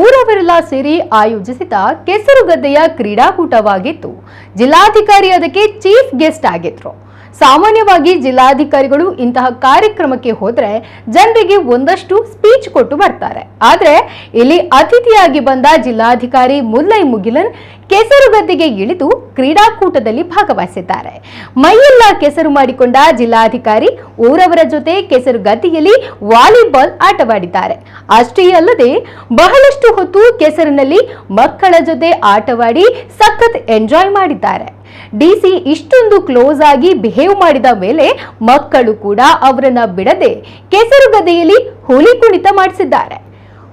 ಊರವರೆಲ್ಲ ಸೇರಿ ಆಯೋಜಿಸಿದ ಕೆಸರುಗದ್ದೆಯ ಕ್ರೀಡಾಕೂಟವಾಗಿತ್ತು. ಜಿಲ್ಲಾಧಿಕಾರಿ ಅದಕ್ಕೆ ಚೀಫ್ ಗೆಸ್ಟ್ ಆಗಿದ್ರು. ಸಾಮಾನ್ಯವಾಗಿ ಜಿಲ್ಲಾಧಿಕಾರಿಗಳು ಇಂತಹ ಕಾರ್ಯಕ್ರಮಕ್ಕೆ ಹೋದ್ರೆ ಜನರಿಗೆ ಒಂದಷ್ಟು ಸ್ಪೀಚ್ ಕೊಟ್ಟು ಬರ್ತಾರೆ. ಆದ್ರೆ ಇಲ್ಲಿ ಅತಿಥಿಯಾಗಿ ಬಂದ ಜಿಲ್ಲಾಧಿಕಾರಿ ಮುಲ್ಲೈ ಮುಗಿಲನ್ ಕೆಸರುಗದ್ದೆಗೆ ಇಳಿದು ಕ್ರೀಡಾಕೂಟದಲ್ಲಿ ಭಾಗವಹಿಸಿದ್ದಾರೆ. ಮೈಯೆಲ್ಲ ಕೆಸರು ಮಾಡಿಕೊಂಡ ಜಿಲ್ಲಾಧಿಕಾರಿ ಊರವರ ಜೊತೆ ಕೆಸರುಗದ್ದೆಯಲ್ಲಿ ವಾಲಿಬಾಲ್ ಆಟವಾಡಿದ್ದಾರೆ. ಅಷ್ಟೇ ಅಲ್ಲದೆ ಬಹಳಷ್ಟು ಹೊತ್ತು ಕೆಸರಿನಲ್ಲಿ ಮಕ್ಕಳ ಜೊತೆ ಆಟವಾಡಿ ಸಖತ್ ಎಂಜಾಯ್ ಮಾಡಿದ್ದಾರೆ. ಡಿಸಿ ಇಷ್ಟೊಂದು ಕ್ಲೋಸ್ ಆಗಿ ಬಿಹೇವ್ ಮಾಡಿದ ಮೇಲೆ ಮಕ್ಕಳು ಕೂಡ ಅವರನ್ನ ಬಿಡದೆ ಕೆಸರುಗದ್ದೆಯಲ್ಲಿ ಹುಲಿ ಕುಣಿತ ಮಾಡಿಸಿದ್ದಾರೆ.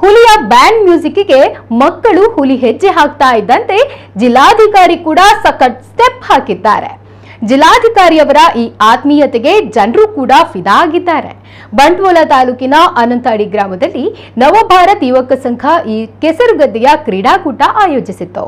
ಹುಲಿಯ ಬ್ಯಾಂಡ್ ಮ್ಯೂಸಿಕ್ಗೆ ಮಕ್ಕಳು ಹುಲಿ ಹೆಜ್ಜೆ ಹಾಕ್ತಾ ಇದ್ದಂತೆ ಜಿಲ್ಲಾಧಿಕಾರಿ ಕೂಡ ಸಖತ್ ಸ್ಟೆಪ್ ಹಾಕಿದ್ದಾರೆ. ಜಿಲ್ಲಾಧಿಕಾರಿಯವರ ಈ ಆತ್ಮೀಯತೆಗೆ ಜನರು ಕೂಡ ಫಿದಾ ಆಗಿದ್ದಾರೆ. ಬಂಟ್ವಾಳ ತಾಲೂಕಿನ ಅನಂತಾಡಿ ಗ್ರಾಮದಲ್ಲಿ ನವಭಾರತ್ ಯುವಕ ಸಂಘ ಈ ಕೆಸರುಗದ್ದೆಯ ಕ್ರೀಡಾಕೂಟ ಆಯೋಜಿಸಿತ್ತು.